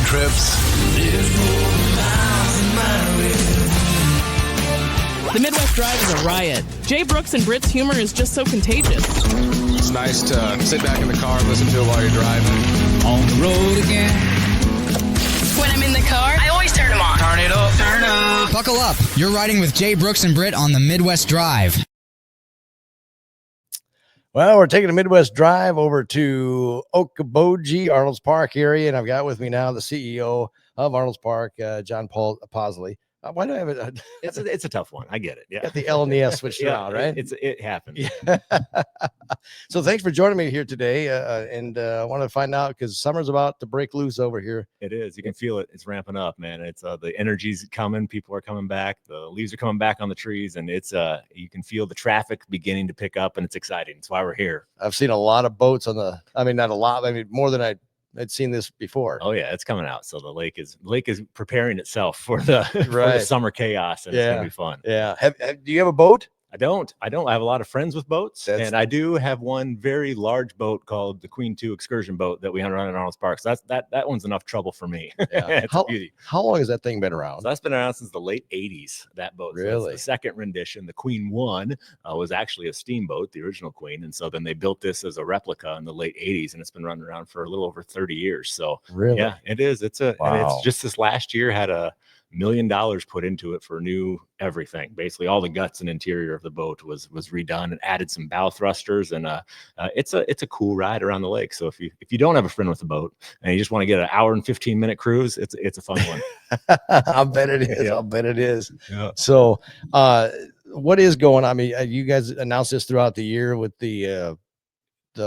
trips. The Midwest Drive is a riot. Jay Brooks and Britt's humor is just so contagious. It's nice to sit back in the car and listen to it while you're driving. On the road again. When I'm in the car, I always turn them on. Turn it up. Turn up. Buckle up. You're riding with Jay Brooks and Britt on the Midwest Drive. Well, we're taking a Midwest Drive over to Okoboji, Arnold's Park area, and I've got with me now the CEO of Arnold's Park, John Pausley. Why do I have it? It's a tough one. I get it. Yeah. Got the L and the S switched around, right? It happens. Yeah. So thanks for joining me here today. And I want to find out because summer's about to break loose over here. It is. You can feel it. It's ramping up, man. It's the energy's coming. People are coming back. The leaves are coming back on the trees, and it's you can feel the traffic beginning to pick up, and it's exciting. That's why we're here. I've seen a lot of boats on the. I mean, not a lot. I mean, more than I'd seen this before. Oh yeah, it's coming out. So the lake is preparing itself for the, right. for the summer chaos, and it's gonna be fun. Yeah. Do you have a boat? I don't. I have a lot of friends with boats, and I do have one very large boat called the Queen 2 excursion boat that we run at Arnold's Park. So that one's enough trouble for me. Yeah. It's a beauty. How long has that thing been around? So that's been around since the late 80s, that boat. Really? So the second rendition, the Queen 1, was actually a steamboat, the original Queen. And so then they built this as a replica in the late 80s, and it's been running around for a little over 30 years. So really? Yeah, it is. And it's just this last year had $1 million put into it for new everything. Basically all the guts and interior of the boat was redone and added some bow thrusters, and it's a cool ride around the lake. So if you don't have a friend with a boat and you just want to get an hour and 15-minute cruise, it's a fun one. I'll bet it is. Yeah. I'll bet it is. Yeah. So what is going on? I mean, you guys announced this throughout the year with the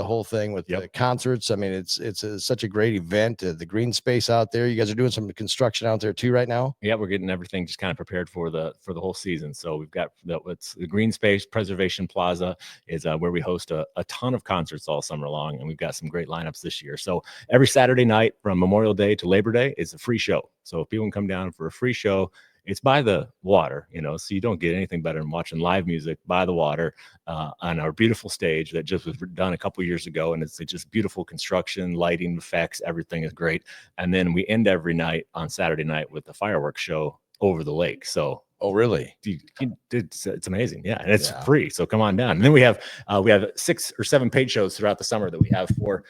whole thing with the concerts. I mean, it's such a great event. The green space out there. You guys are doing some construction out there too right now. Yeah, we're getting everything just kind of prepared for the whole season. So we've got what's the Green Space Preservation Plaza is where we host a ton of concerts all summer long, and we've got some great lineups this year. So every Saturday night from Memorial Day to Labor Day is a free show. So if people can come down for a free show, it's by the water, so you don't get anything better than watching live music by the water on our beautiful stage that just was done a couple years ago. And it's just beautiful construction, lighting, effects, everything is great. And then we end every night on Saturday night with the fireworks show over the lake. So oh, really? It's amazing. Yeah. And it's free. So come on down. And then we have 6 or 7 paid shows throughout the summer that we have for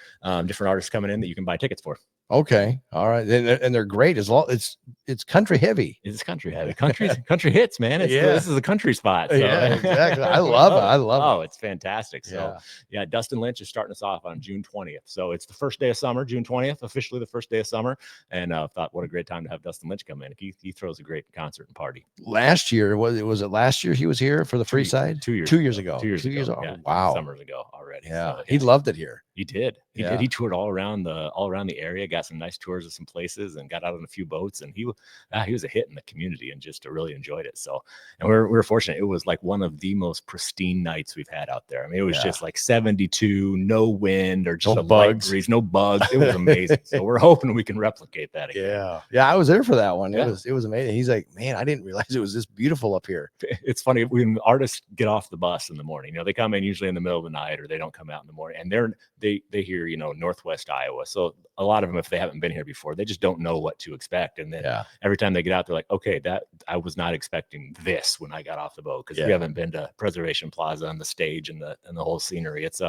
different artists coming in that you can buy tickets for. Okay. All right. And they're great as well. It's country heavy. It's country heavy. Country hits, man. This is a country spot. So. Yeah, exactly. I love it. I love it. Oh, it's fantastic. So yeah, Dustin Lynch is starting us off on June 20th. So it's the first day of summer, June 20th, officially the first day of summer. And thought what a great time to have Dustin Lynch come in. He throws a great concert and party. Last year, was it last year he was here for the free side? 2 years. 2 years ago. 2 years ago. Yeah. Wow. Summers ago already. Yeah. So, He loved it here. He did. He did. He toured all around the area, got some nice tours of some places, and got out on a few boats. And he was a hit in the community, and just really enjoyed it. So, and we're fortunate. It was like one of the most pristine nights we've had out there. I mean, it was just like 72, no wind or just No a light bugs. breeze, no bugs. It was amazing. So we're hoping we can replicate that again. Yeah. I was there for that one. Yeah. It was amazing. He's like, man, I didn't realize it was this beautiful up here. It's funny when artists get off the bus in the morning, they come in usually in the middle of the night, or they don't come out in the morning, and they hear, Northwest Iowa. So a lot of them, if they haven't been here before, they just don't know what to expect. And then every time they get out, they're like, okay, that I was not expecting this when I got off the boat, because we haven't been to Preservation Plaza and the stage and the whole scenery. It's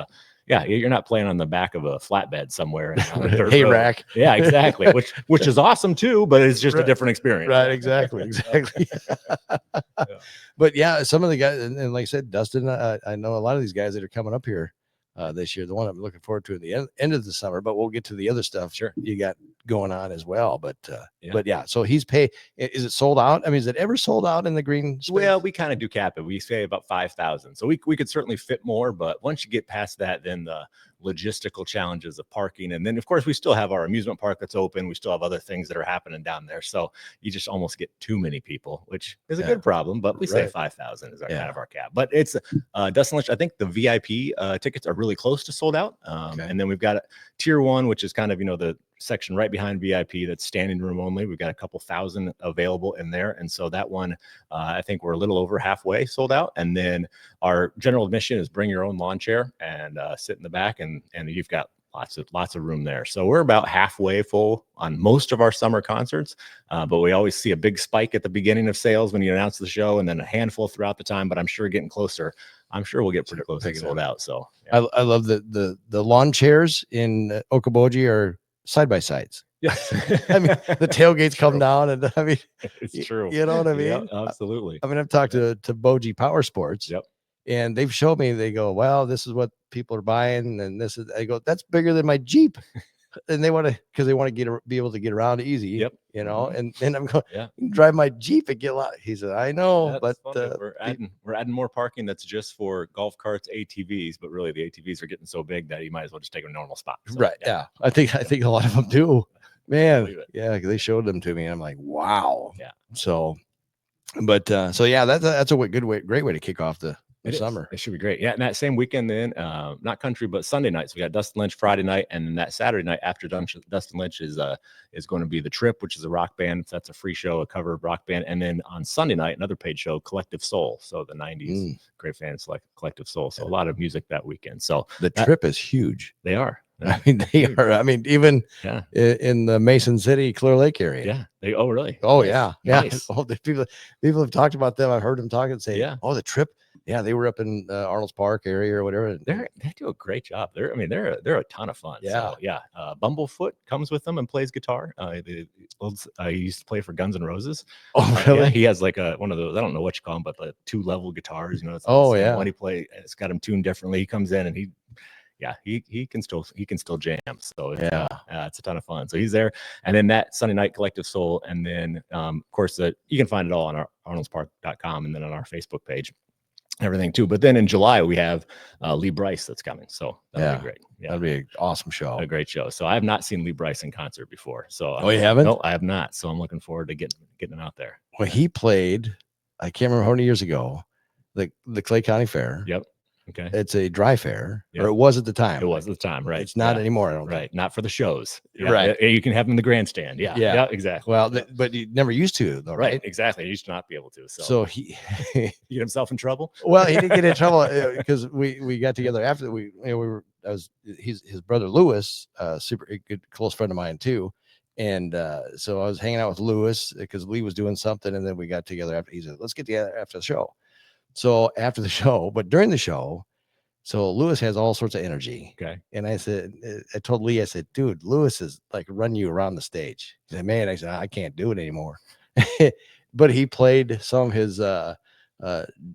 you're not playing on the back of a flatbed somewhere. Hay rack. Yeah, exactly. which is awesome too, but it's just a different experience. Right. Exactly. But some of the guys, and like I said, Dustin, I know a lot of these guys that are coming up here this year. The one I'm looking forward to at the end of the summer, but we'll get to the other stuff. Sure. You got going on as well. But so he's is it sold out? I mean, is it ever sold out in the green space? Well, we kind of do cap it. We say about 5,000. So we could certainly fit more, but once you get past that, then the logistical challenges of parking. And then of course we still have our amusement park that's open. We still have other things that are happening down there. So you just almost get too many people, which is a good problem, but we say 5,000 is kind of our cap. But it's Dustin Lynch. I think the VIP tickets are really close to sold out. And then we've got tier 1, which is kind of, the section right behind VIP that's standing room only. We've got a couple thousand available in there. And so that one, I think we're a little over halfway sold out. And then our general admission is bring your own lawn chair and sit in the back, and you've got lots of room there. So we're about halfway full on most of our summer concerts, but we always see a big spike at the beginning of sales when you announce the show, and then a handful throughout the time. But I'm sure getting closer, I'm sure we'll get pretty close to sold out. So yeah. I love the lawn chairs in Okoboji are side by sides. Yes. I mean, the tailgates come down, and I mean, It's true. You know what I mean? Yeah, absolutely. I mean, I've talked to Boji Power Sports. Yep. And they've showed me, they go, well, this is what people are buying. And this is, I go, that's bigger than my Jeep. And they want to, because they want to be able to get around easy. Yep. You know, and then I'm going, Yeah. you can drive my Jeep and get a lot. He said, I know, That's but funny. We're adding more parking that's just for golf carts, ATVs, but really the ATVs are getting so big that you might as well just take a normal spot. So, right. Yeah. I think a lot of them do, man. it. Yeah. They showed them to me. And I'm like, wow. Yeah. So, but, so yeah, that's a great way to kick off the summer. It should be great. Yeah. And that same weekend, then, not country, but Sunday nights, we got Dustin Lynch Friday night. And then that Saturday night after Dustin Lynch is going to be The Trip, which is a rock band. So that's a free show, a cover rock band. And then on Sunday night, another paid show, Collective Soul. So the 90s great fans like Collective Soul. So a lot of music that weekend. So the Trip is huge. They are. I mean, they are. I mean, even in the Mason City, Clear Lake area. Yeah. Oh, really? Oh, Nice. yeah. Yeah. Nice. Oh, the people have talked about them. I've heard them talk and say, Yeah. oh, The Trip. Yeah, they were up in Arnold's Park area or whatever. They do a great job. They're a ton of fun. Yeah. So, yeah. Bumblefoot comes with them and plays guitar. He used to play for Guns N' Roses. Oh, really? Yeah, he has like one of those, I don't know what you call them, but the 2-level guitars, you know. When he play, it's got him tuned differently. He comes in and he can still jam. So it's a ton of fun. So he's there. And then that Sunday night, Collective Soul. And then of course you can find it all on our arnoldspark.com and then on our Facebook page. Everything too. But then in July we have Lee Bryce that's coming. So that'll be great. Yeah. That'd be an awesome show. A great show. So I have not seen Lee Bryce in concert before. So you haven't? No, I have not. So I'm looking forward to getting him out there. Well, he played, I can't remember how many years ago, the Clay County Fair. Yep. Okay. It's a dry fair, Yep. or it was at the time. It was at the time, right? It's not anymore. I don't Right. think. Not for the shows. Yeah. Right. You can have them in the grandstand. Yeah. Yeah. Yeah, exactly. Well, but you never used to, though, right. right? Exactly. He used to not be able to. So he get himself in trouble. Well, he didn't get in trouble because we got together after his brother Lewis, super good close friend of mine too, and so I was hanging out with Lewis because Lee was doing something, and then we got together after. He said, "Let's get together after the show." So after the show, but during the show, so Lewis has all sorts of energy. Okay. And I told Lee, I said, "Dude, Lewis is like run you around the stage." He said, "Man," I said, "I can't do it anymore." But he played some of his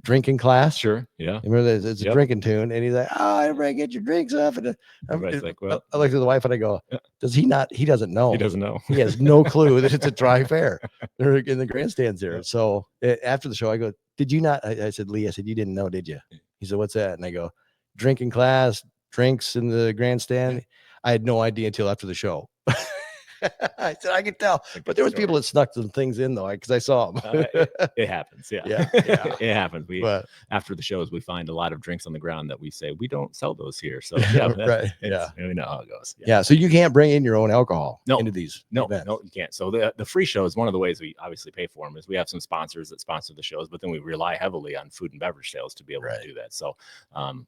drinking class. Sure. Yeah. Remember, it's a drinking tune, and he's like, "Oh, everybody get your drinks up." And Everybody's like, well, I looked at the wife and I go, "Does he not? He doesn't know. he doesn't know. He has no clue that it's a dry fair. They're in the grandstands there." So after the show, I go, "Did you not?" I said, "Lee, I said, you didn't know, did you?" He said, "What's that?" And I go, "Drinking class, drinks in the grandstand." I had no idea until after the show. I said, "I could tell," but there was people that snuck some things in though, because I saw them. It happens. Yeah. Yeah. It happens. After the shows, we find a lot of drinks on the ground that we say we don't sell those here. So right. We know how it goes. Yeah. So you can't bring in your own alcohol into these events. No, you can't. So the free shows, one of the ways we obviously pay for them is we have some sponsors that sponsor the shows, but then we rely heavily on food and beverage sales to be able to do that. So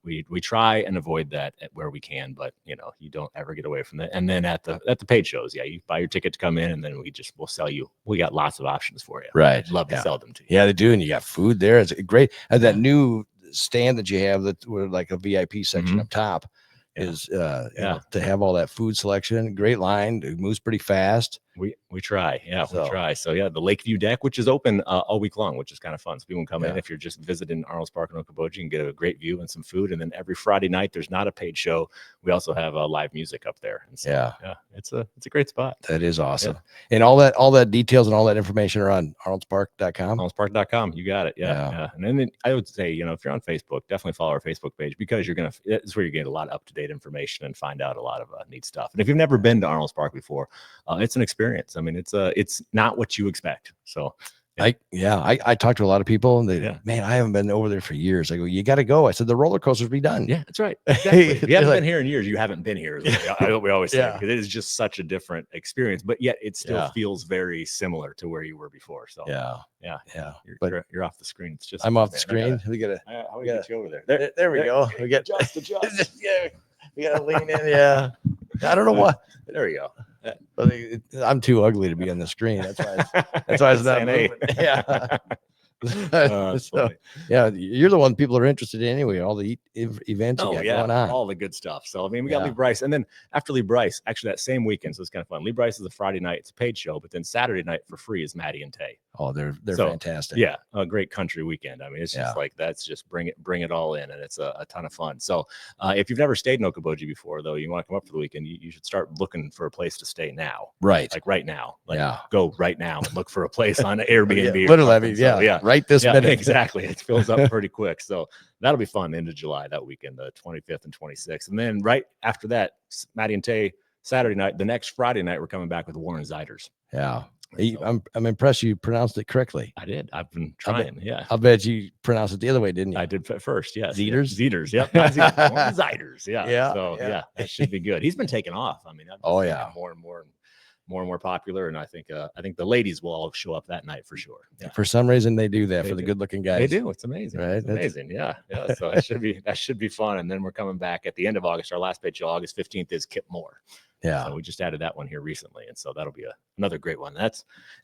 we try and avoid that where we can, but you don't ever get away from that. And then at the paid shows, you buy your ticket to come in, and then we'll sell you. We got lots of options for you. Right. I'd love to sell them to you. Yeah, they do. And you got food there. It's great. And that new stand that you have that were like a VIP section up top is to have all that food selection. Great line. It moves pretty fast. We try. Yeah, we try. So the Lakeview deck, which is open all week long, which is kind of fun. So people can come in if you're just visiting Arnold's Park and Okoboji and get a great view and some food. And then every Friday night, there's not a paid show. We also have live music up there. And so, it's a great spot. That is awesome. And all that details and all that information are on arnoldspark.com. arnoldspark.com. You got it. Yeah. And then I would say, if you're on Facebook, definitely follow our Facebook page, because it's where you get a lot of up-to-date information and find out a lot of neat stuff. And if you've never been to Arnold's Park before, it's an experience. I mean, it's not what you expect. So I talked to a lot of people, and man, I haven't been over there for years. I go, you got to go. I said, the roller coasters be done. Yeah, that's right. Exactly. If you haven't been here in years, you haven't been here. We always say, because it is just such a different experience, but yet it still feels very similar to where you were before. So you're off the screen. It's just I'm off the screen. We gotta get you over there. There we go. We got adjust. we gotta lean in. Yeah. I don't know why. There you go. But I'm too ugly to be on the screen. That's why it's not Saying, hey. moving. Yeah. That's So, funny. yeah, you're the one people are interested in anyway. All the events you got going on. all the good stuff. So I mean, we got Yeah. Lee Bryce, and then after Lee Bryce, actually that same weekend, so it's kind of fun. Lee Bryce is a Friday night; it's a paid show, but then Saturday night for free is Maddie and Tay. Oh, they're So, fantastic. Yeah, a great country weekend. I mean, it's just Yeah. like that's just bring it all in, and it's a ton of fun. So if you've never stayed in Okoboji before, though, you want to come up for the weekend, you should start looking for a place to stay now. Right. Like right now. Like Yeah. go right now and look for a place on Airbnb. Yeah, or literally, I something. mean, So, yeah, right this minute. Exactly. It fills up pretty quick. So that'll be fun into July that weekend, the 25th and 26th. And then right after that, Maddie and Tay, Saturday night, the next Friday night, we're coming back with Warren Ziders. Yeah. So, I'm impressed you pronounced it correctly. I did. I've been trying. Yeah. I'll bet you pronounced it the other way, didn't you? I did at first. Yes. Zeders? Zeders. Yep. Not Zeders, Warren Ziders. Yeah. Yeah, So yeah. that should be good. He's been taking off. I mean, Oh, yeah. more and more popular. And I think the ladies will all show up that night for sure. Yeah. For some reason, they do that They for the do. good-looking guys. They do. It's amazing. Right? It's amazing. Yeah. So that should be fun. And then we're coming back at the end of August. Our last page, August 15th, is Kip Moore. Yeah. So we just added that one here recently, and so that'll be another great one. And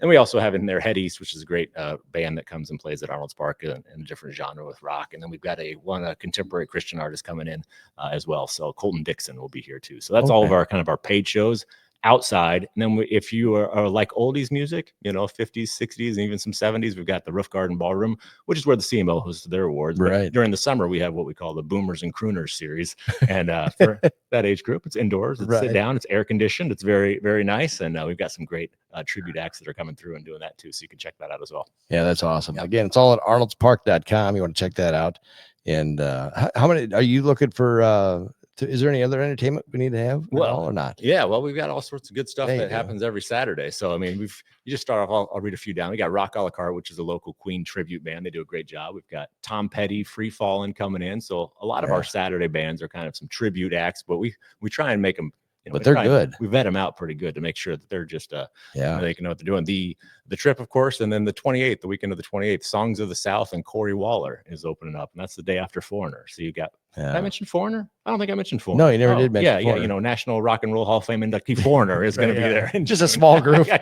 we also have in there Head East, which is a great band that comes and plays at Arnold's Park in a different genre with rock. And then we've got a contemporary Christian artist coming in as well. So Colton Dixon will be here too. So that's all of our kind of our paid shows outside. And then if you are like oldies music, 50s, 60s, and even some 70s, we've got the Roof Garden Ballroom, which is where the CMO hosts their awards. But Right. during the summer, we have what we call the Boomers and Crooners series. And for that age group, it's indoors, it's sit down, it's air conditioned, it's very, very nice. And we've got some great tribute acts that are coming through and doing that too. So you can check that out as well. Yeah, that's awesome. Again, it's all at arnoldspark.com. You want to check that out. And how many are you looking for? Is there any other entertainment we need to have or not? Yeah, well, we've got all sorts of good stuff There you that go. happens every Saturday. So, I mean, you just start off, I'll read a few down. We got Rock a la carte, which is a local Queen tribute band. They do a great job. We've got Tom Petty, Free Fallin' coming in. So a lot of our Saturday bands are kind of some tribute acts, but we try and make them, But they're good. We vet them out pretty good to make sure that they're just, Yeah. they can know what they're doing. The trip, of course, and then the 28th, the weekend of the 28th, Songs of the South and Corey Waller is opening up, and that's the day after Foreigner. So you got, did I mention Foreigner? I don't think I mentioned Foreigner. No, you never did mention Foreigner. Yeah, National Rock and Roll Hall of Fame inductee Foreigner is going to be there. And Just a small group. yeah,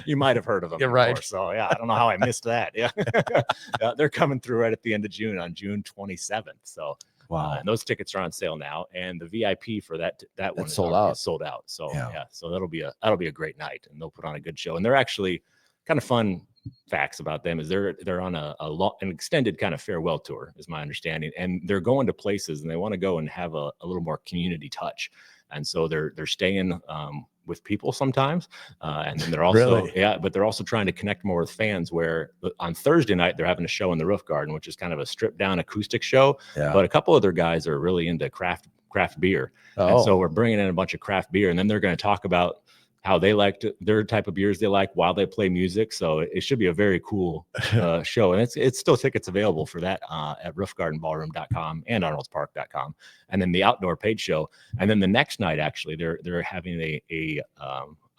you might have heard of them. You're before, right. So yeah, I don't know how I missed that. Yeah, they're coming through right at the end of June on June 27th. So Wow. and those tickets are on sale now, and the VIP for that one is sold out. Sold out. So Yeah. so that'll be a great night, and they'll put on a good show. And they're actually kind of fun facts about them is they're on an extended kind of farewell tour, is my understanding, and they're going to places and they want to go and have a little more community touch, and so they're staying with people sometimes, and then they're also Really? but they're also trying to connect more with fans. Where on Thursday night they're having a show in the Roof Garden, which is kind of a stripped down acoustic show. Yeah. But a couple other guys are really into craft beer, and so we're bringing in a bunch of craft beer, and then they're going to talk about how they liked their type of beers they like while they play music. So it should be a very cool show. And it's still tickets available for that at roofgardenballroom.com and arnoldspark.com. And then the outdoor paid show. And then the next night, actually, they're having a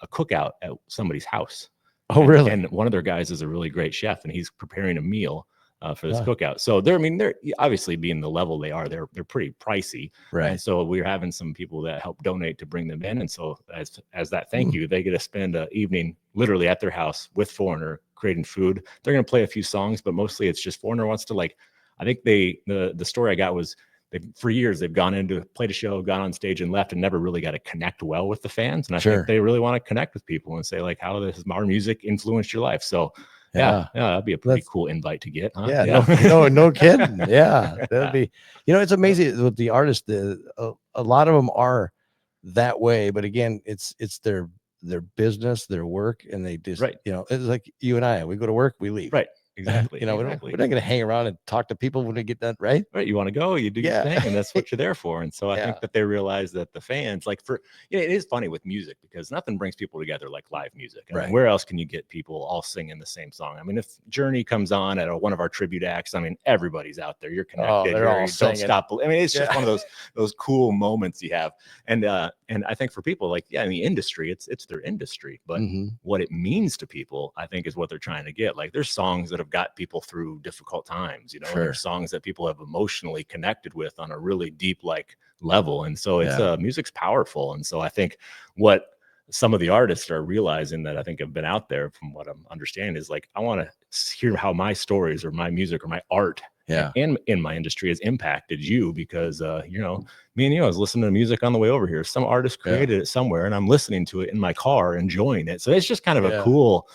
cookout at somebody's house. Oh, really? And one of their guys is a really great chef, and he's preparing a meal for this cookout. So they're obviously being the level they are, they're pretty pricey. Right. And so we're having some people that help donate to bring them in. And so as that thank you, they get to spend an evening literally at their house with Foreigner creating food. They're going to play a few songs, but mostly it's just Foreigner wants to I think the story I got was for years they've played a show, gone on stage and left, and never really got to connect well with the fans. And I think they really want to connect with people and say how has our music influenced your life? So yeah, that'd be a pretty cool invite to get. Huh? Yeah, no kidding. Yeah, that'd be. It's amazing with the artists. A lot of them are that way, but again, it's their business, their work, and they just it's like you and I. We go to work, we leave. Right. Exactly. We're not going to hang around and talk to people when they get done. Right. You want to go, you do your thing, and that's what you're there for. And so I think that they realize that the fans, it is funny with music because nothing brings people together like live music. I mean, where else can you get people all singing the same song? I mean, if Journey comes on at one of our tribute acts, I mean, everybody's out there. You're connected. They're all don't singing. stop. I mean, it's just one of those cool moments you have. And And I think for people like, in the industry, it's their industry, but what it means to people, I think, is what they're trying to get. Like, there's songs that have got people through difficult times, there's songs that people have emotionally connected with on a really deep, like, level. And so it's music's powerful. And so I think what some of the artists are realizing that I think have been out there, from what I'm understanding, is like, I want to hear how my stories or my music or my art and in my industry has impacted you, because me and you, I was listening to music on the way over here. Some artist created it somewhere, and I'm listening to it in my car, enjoying it. So it's just kind of a cool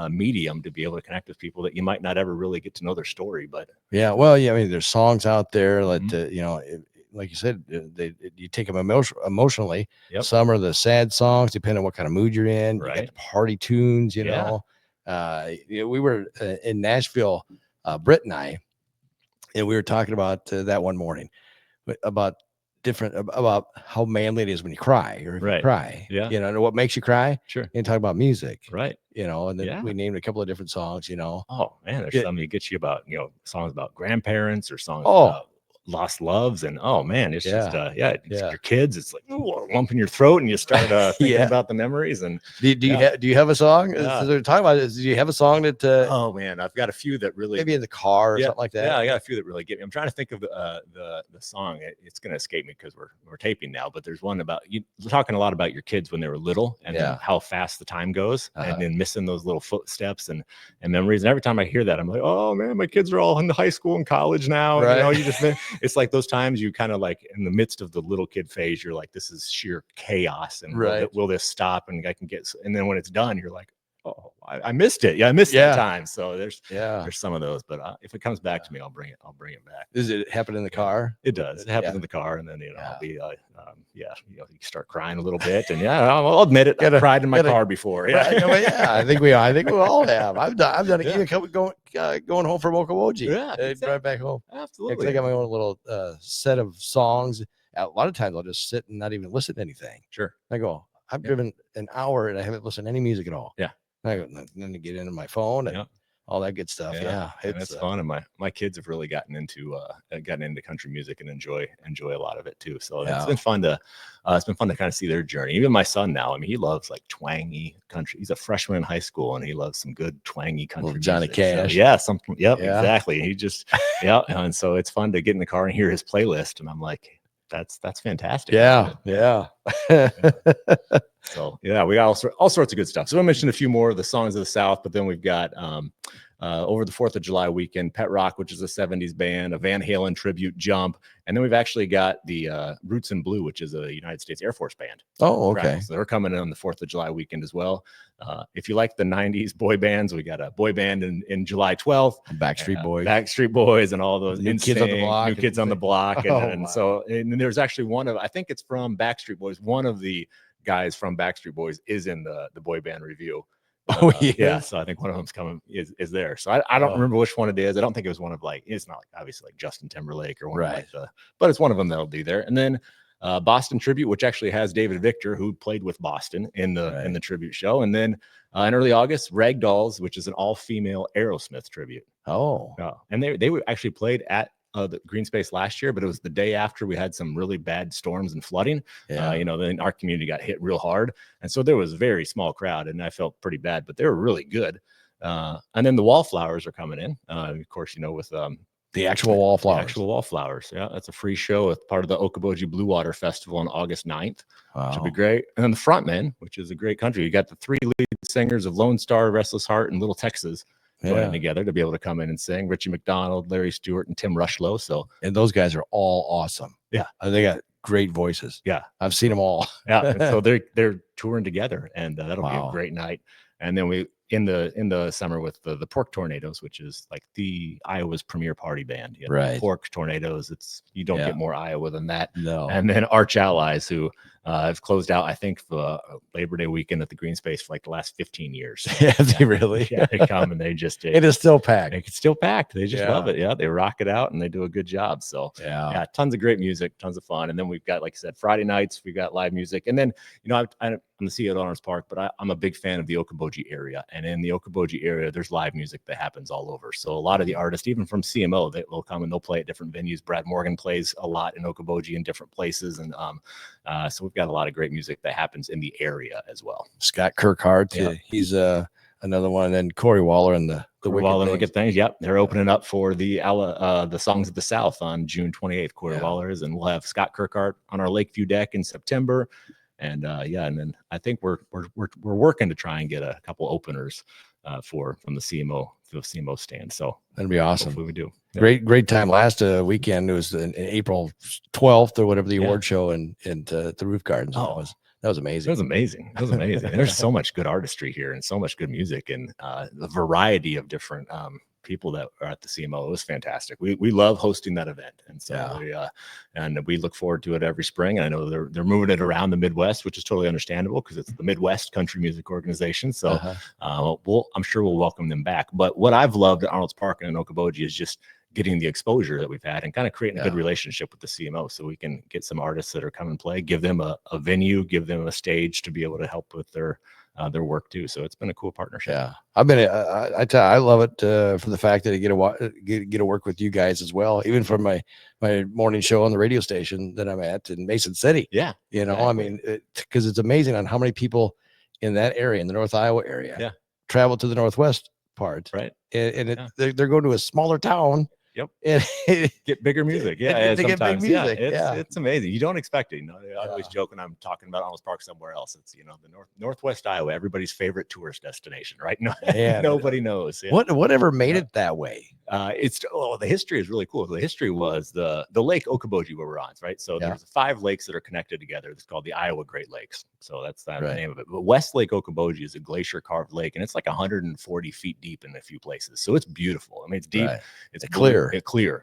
medium to be able to connect with people that you might not ever really get to know their story. But I mean, there's songs out there that like you said, you take them emotionally. Some are the sad songs, depending on what kind of mood you're in. You got the party tunes, we were in Nashville, Britt and I, and we were talking about that one morning, about how manly it is when you cry, or if you cry, and what makes you cry. Sure. And talk about music, right? And then we named a couple of different songs. Oh man, there's some that get you about songs about grandparents, or songs about lost loves, and oh man, it's just your kids. It's like lump in your throat, and you start thinking about the memories. And do you have a song? They're talking about is, do you have a song that oh man, I've got a few that really, maybe in the car or something like that? I got a few that really get me. I'm trying to think of the song. It's going to escape me because we're taping now, but there's one about you talking a lot about your kids when they were little, and then how fast the time goes, and then missing those little footsteps and memories. And every time I hear that, I'm like, oh man, my kids are all in the high school and college now. You just it's like those times you kind of like, in the midst of the little kid phase, you're like, this is sheer chaos, and will this stop, and I can get, and then when it's done, you're like, oh, I missed it. I missed that time. So there's some of those, but if it comes back to me, I'll bring it back. Does it happen in the car? It does. It happens in the car, and then I'll be you start crying a little bit, and I'll admit it. I've cried in my car before. I think we all have. I've done it. Even going home from Okoboji. Right back home. Absolutely. I got my own little set of songs. A lot of times I'll just sit and not even listen to anything. Sure. I go, I've driven an hour and I haven't listened to any music at all. Yeah. I go, then to get into my phone and all that good stuff. It's fun, and my kids have really gotten into country music and enjoy a lot of it too. So it's been fun to kind of see their journey. Even my son now, I mean, he loves like twangy country. He's a freshman in high school, and he loves some good twangy country Johnny music. Cash. So, something. Exactly. He just and so it's fun to get in the car and hear his playlist, and I'm like, that's fantastic. So we got all sorts of good stuff. So I mentioned a few more of the songs of the South, but then we've got over the 4th of July weekend, Pet Rock, which is a 70s band, a Van Halen tribute, Jump, and then we've actually got the Roots in Blue, which is a United States Air Force band. Oh, okay. So they're coming in on the 4th of July weekend as well. If you like the 90s boy bands, we got a boy band in July 12th. Backstreet Boys and all those New Kids on the Block. New Kids on the Block. And there's actually one of, I think it's from Backstreet Boys. One of the guys from Backstreet Boys is in the boy band review. So I think one of them's coming is there. So I don't remember which one it is. I don't think it was one of it's not like obviously like Justin Timberlake or one like but it's one of them that'll be there. And then Boston Tribute, which actually has David Victor, who played with Boston in the tribute show. And then in early August, Ragdolls, which is an all-female Aerosmith tribute. And they were actually played at the green space last year, but it was the day after we had some really bad storms and flooding. Then our community got hit real hard, and so there was a very small crowd, and I felt pretty bad, but they were really good. And then the Wallflowers are coming in, of course, with the actual Wallflowers. That's a free show as part of the Okoboji Blue Water Festival on August 9th. Which will be great. And then the Frontmen, which is a great country. You got the 3 lead singers of Lone Star, Restless Heart, and Little Texas joining together to be able to come in and sing. Richie McDonald, Larry Stewart, and Tim Rushlow. And those guys are all awesome. They got great voices. I've seen them all. And so they're touring together, and that'll be a great night. And then we in the summer with the Pork Tornadoes, which is like the Iowa's premier party band. Pork Tornadoes. You don't get more Iowa than that. No. And then Arch Allies, who have closed out, I think, for Labor Day weekend at the Green Space for like the last 15 years. They really? They come and they just it is still packed. It's still packed. They just love it. They rock it out and they do a good job. So tons of great music, tons of fun. And then we've got, like I said, Friday nights, we've got live music. And then, I'm the CEO at Arnold Park, but I'm a big fan of the Okoboji area. And in the Okoboji area, there's live music that happens all over. So a lot of the artists, even from CMO, they'll come and they'll play at different venues. Brad Morgan plays a lot in Okoboji in different places. And so we've got a lot of great music that happens in the area as well. Scott Kirkhart, Yeah. he's another one. And then Corey Waller and the Wicked Things. Yep, they're opening up for the Songs of the South on June 28th. Corey Waller is, and we'll have Scott Kirkhart on our Lakeview deck in September. And and then I think we're working to try and get a couple openers from the CMO stand. So that'd be awesome. Hopefully we do. Yep. Great time last weekend. It was in April 12th or whatever the award show in the Roof Gardens. Oh. That was amazing. It was amazing. There's so much good artistry here and so much good music and the variety of different people that are at the CMO. It was fantastic. We love hosting that event. And so we look forward to it every spring. And I know they're moving it around the Midwest, which is totally understandable because it's the Midwest Country Music Organization. So I'm sure we'll welcome them back. But what I've loved at Arnold's Park and in Okoboji is just getting the exposure that we've had and kind of creating a good relationship with the CMO so we can get some artists that are come and play, give them a venue, give them a stage to be able to help with their work too. So it's been a cool partnership. Yeah. I love it for the fact that I get to work with you guys as well, even for my morning show on the radio station that I'm at in Mason City. Yeah. Exactly. I mean, because it's amazing on how many people in that area, in the North Iowa area, travel to the Northwest part. Right. And they're going to a smaller town. Yep. And get bigger music. Yeah. They get big music. Yeah. It's amazing. You don't expect it. I always joke when I'm talking about Arnold's Park somewhere else. It's, the Northwest Iowa, everybody's favorite tourist destination, right? Nobody knows. Yeah. Whatever made it that way? The history is really cool. The history was the Lake Okoboji where we're on, right? So there's 5 lakes that are connected together. It's called the Iowa Great Lakes. So that's the name of it. But West Lake Okoboji is a glacier carved lake, and it's like 140 feet deep in a few places. So it's beautiful. I mean, it's deep. Right. It's clear.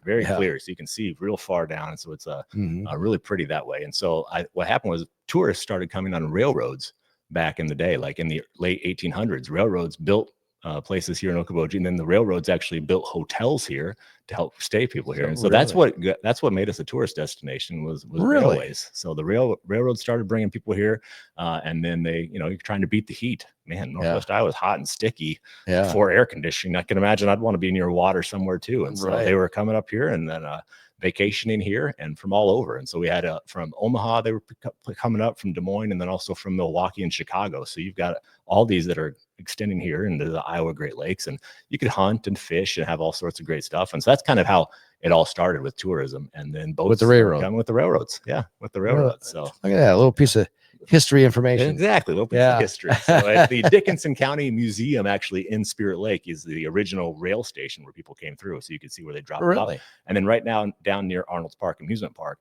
Very clear. So you can see real far down. And so it's really pretty that way. And so what happened was tourists started coming on railroads back in the day, like in the late 1800s. Railroads built places here in Okoboji, and then the railroads actually built hotels here to help stay people here. And so that's what made us a tourist destination was railways. So the railroads started bringing people here, and then they, you're trying to beat the heat. Man, Northwest Iowa was hot and sticky before air conditioning. I can imagine I'd want to be near water somewhere too. And so they were coming up here and then vacationing here and from all over. And so we had from Omaha, they were coming up from Des Moines, and then also from Milwaukee and Chicago. So you've got all these that are extending here into the Iowa Great Lakes, and you could hunt and fish and have all sorts of great stuff. And so that's kind of how it all started with tourism, and then boats with the railroad. Coming with the railroads. Yeah, with the railroads. So look at that, a little piece of history information. Exactly, a little piece of history. So at the Dickinson County Museum, actually in Spirit Lake, is the original rail station where people came through, so you can see where they dropped off. And then right now down near Arnold's Park Amusement Park,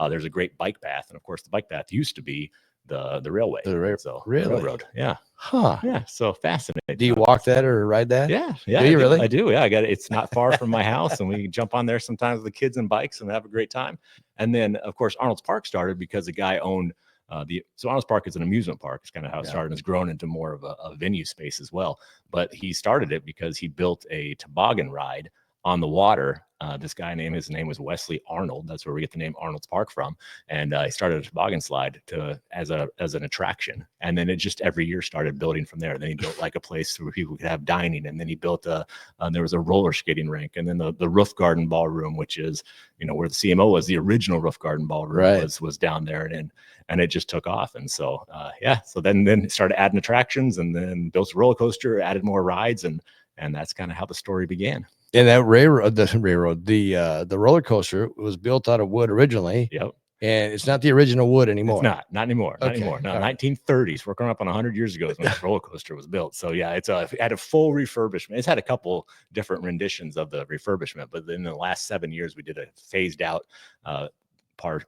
there's a great bike path, and of course the bike path used to be the railway. Railroad. Yeah. Huh. Yeah. So fascinating. Do you walk that or ride that? Yeah. Do you really? I do. Yeah. I got it. It's not far from my house, and we jump on there sometimes with the kids and bikes and have a great time. And then of course Arnold's Park started because a guy owned so Arnold's Park is an amusement park. It's kind of how it started, and it's grown into more of a venue space as well. But he started it because he built a toboggan ride on the water. This guy his name was Wesley Arnold. That's where we get the name Arnold's Park from. And he started a toboggan slide as an attraction. And then it just every year started building from there. Then he built like a place where people could have dining. And then he built there was a roller skating rink. And then the roof garden ballroom, which is, where the CMO was, the original roof garden ballroom was down there. And it just took off. And so, so then started adding attractions, and then built a roller coaster, added more rides. And that's kind of how the story began. And that the roller coaster was built out of wood originally. Yep. And it's not the original wood anymore. It's not anymore. Not Okay. anymore. No, 1930s. We're coming up on 100 years ago is when this roller coaster was built. So yeah, it had a full refurbishment. It's had a couple different renditions of the refurbishment, but in the last 7 years, we did a phased out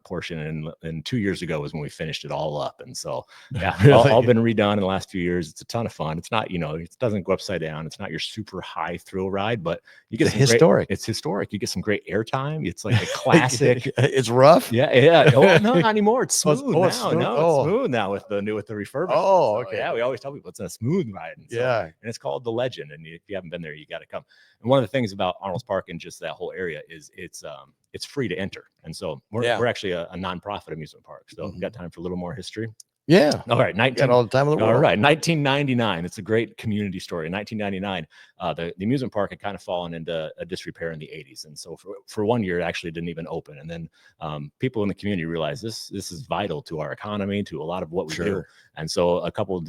portion, and 2 years ago was when we finished it all up. And so all been redone in the last few years. It's a ton of fun. It's not, it doesn't go upside down. It's not your super high thrill ride, but you get historic. It's historic. You get some great airtime. It's like a classic. It's rough. Yeah. Oh no, not anymore. It's smooth now. It's smooth. It's smooth now with the refurbishment. Oh, okay. So, yeah, we always tell people it's a smooth ride. And and it's called the Legend. And if you haven't been there, you got to come. And one of the things about Arnold's Park and just that whole area is it's free to enter. And so we're actually a nonprofit amusement park. So we've got time for a little more history. Yeah. All right, Got all the time in the world. All right, 1999. It's a great community story. In 1999, the amusement park had kind of fallen into a disrepair in the 80s, and so for 1 year, it actually didn't even open. And then people in the community realized this is vital to our economy, to a lot of what we do. And so a couple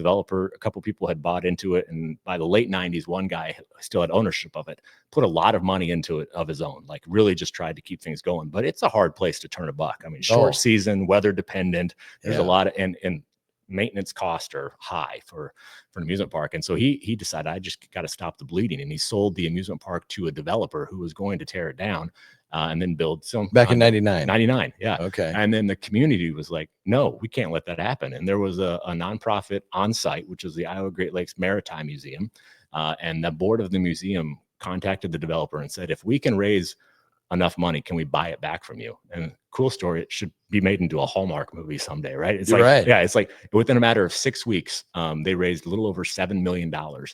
people had bought into it, and by the late 90s, one guy still had ownership of it, put a lot of money into it of his own, like really just tried to keep things going. But it's a hard place to turn a buck. I mean, short season, weather dependent. There's a lot of and maintenance costs are high for an amusement park. And so he decided, I just got to stop the bleeding. And he sold the amusement park to a developer who was going to tear it down and then build some. Back in 99. 99. Yeah. Okay. And then the community was like, no, we can't let that happen. And there was a nonprofit on site, which is the Iowa Great Lakes Maritime Museum. And the board of the museum contacted the developer and said, if we can raise enough money, can we buy it back from you? And cool story, it should be made into a Hallmark movie someday, right? It's yeah, it's like within a matter of 6 weeks, they raised a little over $7 million. $7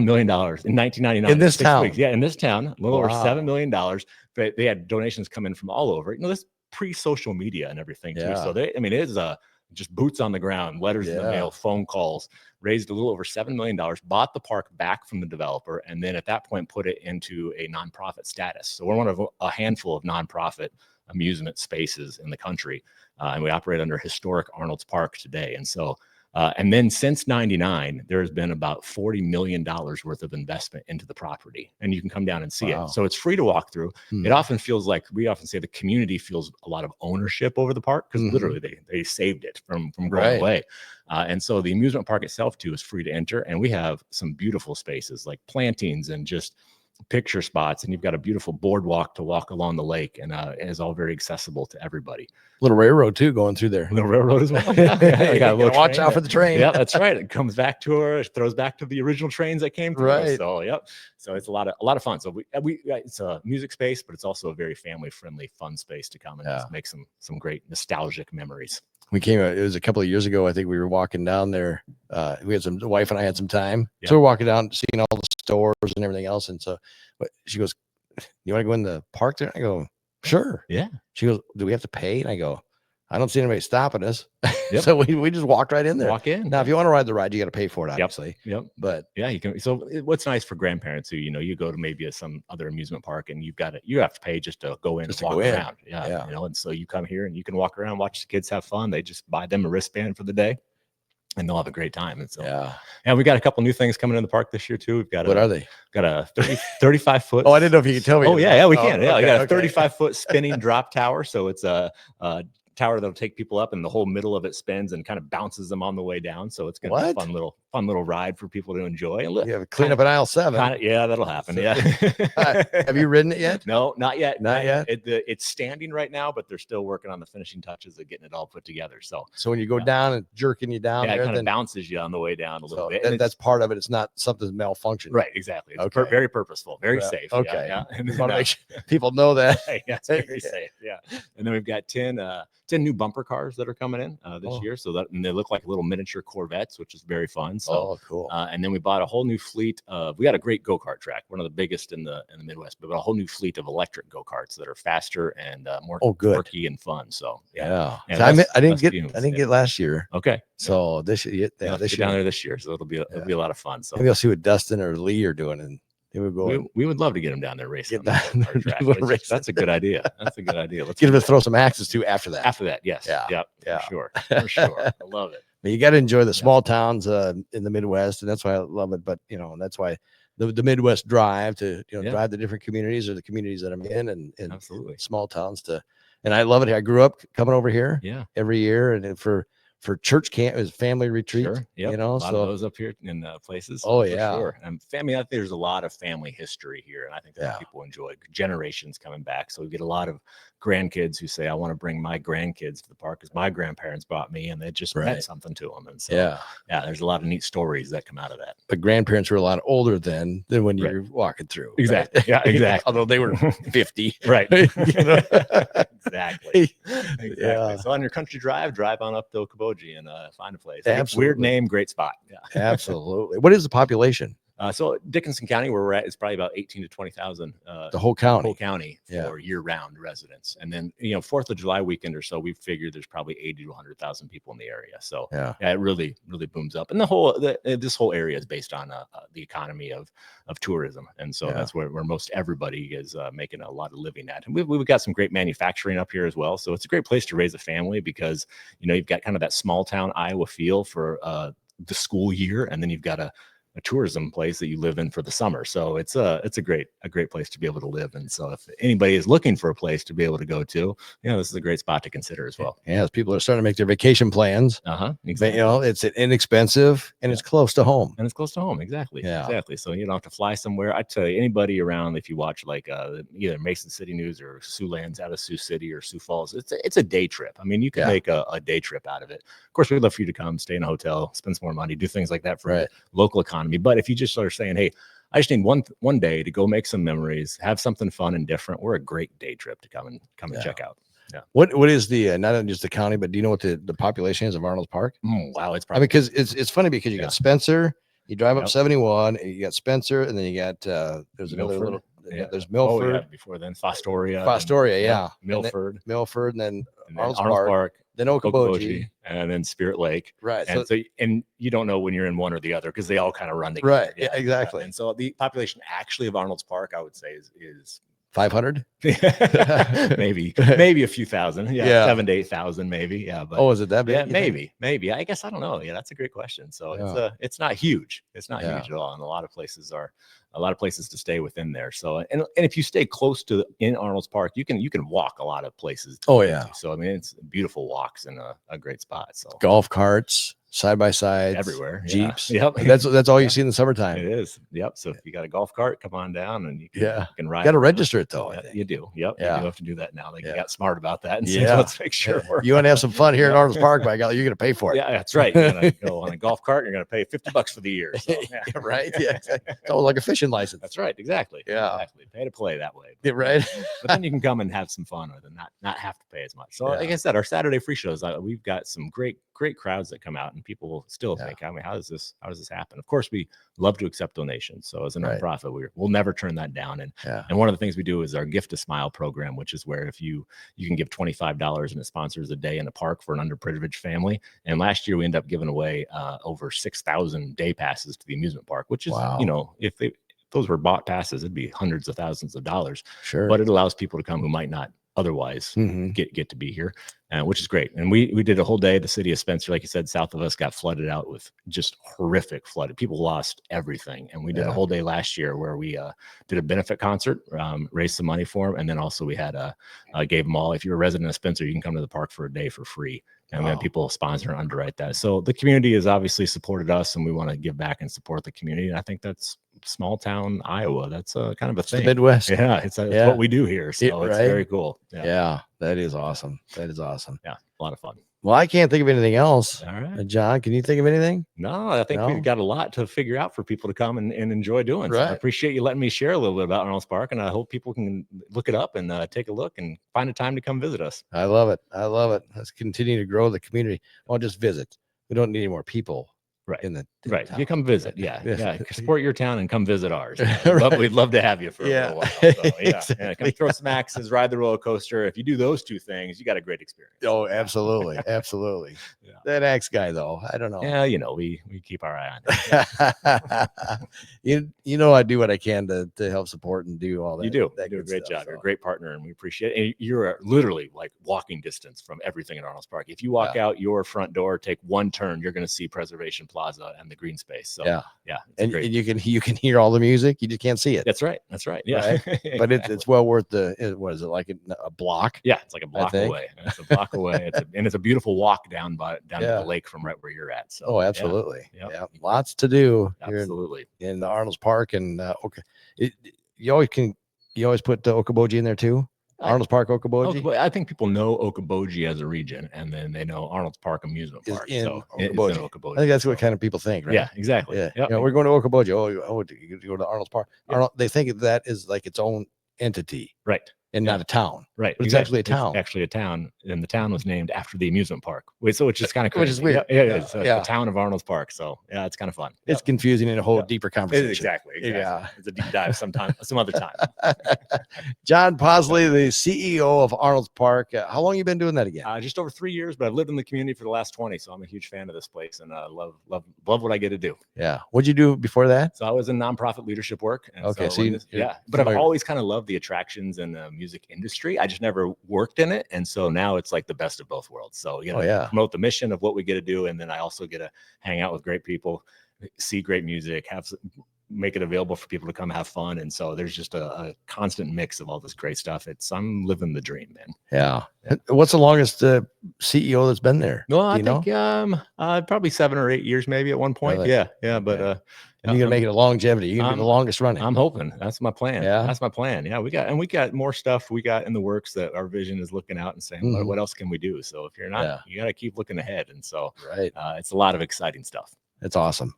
million in 1999. In this town. Weeks. Yeah, in this town, a little over $7 million. But they had donations come in from all over. This pre-social media and everything too. So it is just boots on the ground, letters in the mail, phone calls, raised a little over $7 million, bought the park back from the developer, and then at that point put it into a nonprofit status. So we're one of a handful of nonprofit amusement spaces in the country, and we operate under historic Arnold's Park today. And so and then since 99, there has been about $40 million worth of investment into the property, and you can come down and see it. So it's free to walk through. It often feels like, we often say, the community feels a lot of ownership over the park, because literally they saved it from going away. And so the amusement park itself too is free to enter, and we have some beautiful spaces like plantings and just picture spots, and you've got a beautiful boardwalk to walk along the lake, and it is all very accessible to everybody. Little railroad too going through there. Little railroad as well. Yeah, you gotta watch out for the train. Yeah, that's right. It comes back to her, it throws back to the original trains that came through. Right. So so it's a lot of fun. So we it's a music space, but it's also a very family friendly, fun space to come and just make some great nostalgic memories. It was a couple of years ago. I think we were walking down there. The wife and I had some time. So we're walking down, seeing all the stores and everything else. And so she goes, you want to go in the park there? I go, sure. Yeah. She goes, do we have to pay? And I go, I don't see anybody stopping us. So we just walked right in there. Walk in. Now, if you want to ride the ride, you got to pay for it, obviously. Yep. But yeah, you can. So what's nice for grandparents who, you go to maybe some other amusement park and you have to pay just to go in and walk around. Yeah. And so you come here and you can walk around, watch the kids have fun. They just buy them a wristband for the day, and they'll have a great time. And so, and we got a couple new things coming in the park this year too. We've got what are they? Got a 35 foot. Oh, I didn't know if you could tell me. Oh yeah, we can. Yeah, we got a 35 foot spinning drop tower. So it's a tower that'll take people up, and the whole middle of it spins and kind of bounces them on the way down. So it's gonna be a fun little ride for people to enjoy. And look, clean up an aisle 7. Yeah, that'll happen. So, have you ridden it yet? No, not yet. Not yet. It's standing right now, but they're still working on the finishing touches of getting it all put together. So when you go down and jerking you down, it kind of bounces you on the way down a little bit. That's part of it. It's not something malfunctioning. Right. Exactly. It's very purposeful, very safe. Okay. Yeah. And want to make sure people know that. Yeah, it's very safe. Yeah. And then we've got 10 new bumper cars that are coming in this year. So and they look like little miniature Corvettes, which is very fun. So cool. And then we bought a whole new fleet of, we got a great go-kart track, one of the biggest in the Midwest, but a whole new fleet of electric go-karts that are faster and more quirky and fun. So so I didn't get last year. Okay. So this year, this year down there this year. So it'll be a lot of fun. So maybe I'll see what Dustin or Lee are doing, and they would go. We would love to get them down there racing. That's a good idea. Let's get them to throw some axes too after that. After that, yes. Yeah. For sure. I love it. But you got to enjoy the small towns in the Midwest, and that's why I love it. But that's why the Midwest drive to drive the different communities or the communities that I'm in, and absolutely small towns and I love it. I grew up coming over here every year, and for church camp, it was family retreat. Sure. Yep. A lot of those up here in places. Oh yeah. Sure. And family, I think there's a lot of family history here, and I think that people enjoy generations coming back. So we get a lot of grandkids who say, I want to bring my grandkids to the park because my grandparents brought me, and they just meant something to them. And so there's a lot of neat stories that come out of that. But grandparents were a lot older than when you're walking through. Exactly. Right? Yeah, exactly. Although they were 50. Right. Exactly. Yeah. So on your country drive on up to Okoboji and find a place. Absolutely. Weird name, great spot. Yeah. Absolutely. What is the population? So Dickinson County, where we're at, is probably about 18 to 20,000. The whole county. Whole county for year-round residents, and then 4th of July weekend or so, we figured there's probably 80 to 100,000 people in the area. So it really booms up, and this whole area is based on the economy of tourism, and so that's where most everybody is making a lot of living at. And we've got some great manufacturing up here as well, so it's a great place to raise a family because you've got kind of that small town Iowa feel for the school year, and then you've got a tourism place that you live in for the summer. So it's a great place to be able to live. And so if anybody is looking for a place to be able to go to, this is a great spot to consider as well. Yeah, as people are starting to make their vacation plans. Exactly. It's inexpensive and it's close to home. Exactly. Exactly. So you don't have to fly somewhere. I tell you, anybody around, if you watch like either Mason City News or Siouxlands out of Sioux City or Sioux Falls, it's a day trip. I mean, you can make a day trip out of it. Of course, we'd love for you to come, stay in a hotel, spend some more money, do things like that for the local economy. But if you just are saying, hey, I just need one day to go make some memories, have something fun and different, we're a great day trip to come and check out. Yeah. What is the not just the county, but do you know what the population is of Arnold's Park? Wow, it's probably because it's funny because you got Spencer, you drive up 71, and you got Spencer, and then you got there's another little there's Milford. Before then Fostoria, Milford, and then Arnold's Park, Park, then Okoboji, and then Spirit Lake. Right. And so you don't know when you're in one or the other because they all kind of run together. Right. Yeah, exactly. And so the population actually of Arnold's Park, I would say, is 500, maybe a few thousand. 7,000 to 8,000 maybe. Yeah. But is it that big? Yeah, maybe. I guess I don't know. Yeah, that's a great question. So it's not huge. It's not huge at all. And a lot of places to stay within there. So and if you stay close to in Arnold's Park, you can walk a lot of places. So I mean, it's beautiful walks and a great spot. So golf carts, side by sides, everywhere, Jeeps. Yep. That's all you see in the summertime. It is. Yep. So if you got a golf cart, come on down and you can ride. You got to register it though. You do. Yep. Yeah. You do have to do that now. They got smart about that and said, let's make sure you want to have some fun here in Arnold's Park, by golly, you're going to pay for it. Yeah, that's right. You're going to go on a golf cart. You're going to pay $50 for the year. So, right. Yeah. It's all like a fishing license. That's right. Exactly. Yeah. Exactly. Pay to play that way. Right. But then you can come and have some fun with it, not have to pay as much. So like I said, our Saturday free shows, we've got some great crowds that come out, and people will still think, I mean, how does this happen? Of course, we love to accept donations. So as a nonprofit, we'll never turn that down. And one of the things we do is our Gift to Smile program, which is where if you can give $25 and it sponsors a day in the park for an underprivileged family. And last year we ended up giving away over 6,000 day passes to the amusement park, which is, if those were bought passes, it'd be hundreds of thousands of dollars. Sure. But it allows people to come who might not otherwise get to be here, which is great. And we did a whole day. The city of Spencer, like you said, south of us, got flooded out with just horrific flooded. People lost everything. And we did a whole day last year where we did a benefit concert, raised some money for them. And then also we had gave them all, if you're a resident of Spencer, you can come to the park for a day for free. And we had people sponsor and underwrite that. So the community has obviously supported us, and we want to give back and support the community. And I think that's small town Iowa. That's kind of a thing. The Midwest. Yeah, it's what we do here. So it's very cool. Yeah, that is awesome. That is awesome. Yeah, a lot of fun. Well, I can't think of anything else. All right. John, can you think of anything? No, I think we've got a lot to figure out for people to come and enjoy doing. Right. So I appreciate you letting me share a little bit about Arnold's Park, and I hope people can look it up and take a look and find a time to come visit us. I love it. Let's continue to grow the community. I'll just visit. We don't need any more people. In the town. You come visit. Yeah. Support your town and come visit ours. We'd love to have you for a little while. So, exactly. Come throw some axes, ride the roller coaster. If you do those two things, you got a great experience. Oh, absolutely. Absolutely. That axe guy though, I don't know. Yeah, we keep our eye on him. I do what I can to help support and do all that. You do. That you do a great job. So. You're a great partner, and we appreciate it. And you're literally like walking distance from everything at Arnold's Park. If you walk out your front door, take one turn, you're going to see Preservation Plaza and the green space. So and you can hear all the music. You just can't see it. That's right. Yeah. Right? But it's well worth what is it, like a block? Yeah, it's like a block away. It's a block away. It's a beautiful walk down to the lake from right where you're at. So absolutely. Yeah. Lots to do. Absolutely. In the Arnold's Park, and you always put Okoboji in there too. Arnold's Park, Okoboji. I think people know Okoboji as a region, and then they know Arnold's Park Amusement Park. So Okoboji. I think that's what kind of people think, right? Yeah, exactly. Yeah. We're going to Okoboji. Oh, you go to Arnold's Park. Arnold, they think that is like its own entity. Right. and not a town. Right. But it's actually a town. It's actually a town, and the town was named after the amusement park. So which is kind of Which is weird. Yeah, it is. So it's the town of Arnold's Park. So yeah, it's kind of fun. It's confusing in a whole deeper conversation. Exactly. Yeah. It's a deep dive some other time. John Pausley, the CEO of Arnold's Park. How long you been doing that again? Just over 3 years, but I've lived in the community for the last 20, so I'm a huge fan of this place and love what I get to do. Yeah. What'd you do before that? So I was in nonprofit leadership work. And Okay. So but I've always kind of loved the attractions and the music industry. I just never worked in it, and so now it's like the best of both worlds. So promote the mission of what we get to do, and then I also get to hang out with great people, see great music, make it available for people to come have fun. And so there's just a constant mix of all this great stuff. I'm living the dream, man. Yeah. What's the longest CEO that's been there? No, I think probably 7 or 8 years, maybe at one point. Really? Yeah. But and you're gonna make it a longevity. You're gonna be the longest running. I'm hoping. That's my plan. Yeah. That's my plan. Yeah. We got more stuff we got in the works that our vision is looking out and saying, what else can we do? So if you're not, you got to keep looking ahead. And so it's a lot of exciting stuff. It's awesome.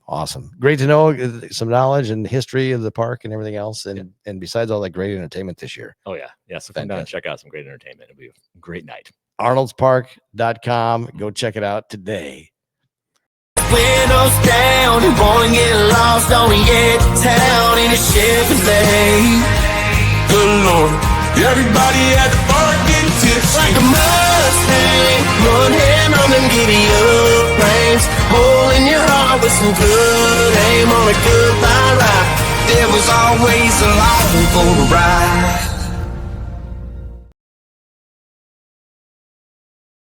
Great to know some knowledge and history of the park and everything else. And besides all that great entertainment this year. Oh yeah. Yeah. So come down and check out some great entertainment. It'll be a great night. Arnold'sPark.com. Go check it out today. Windows down, you wanna get lost on the edge of town in a Chevrolet. Good Lord, everybody at the park getting tipsy like a Mustang. One hand on them giddy up frames, hole in your heart with some good aim on a goodbye ride. There was always a long for the ride.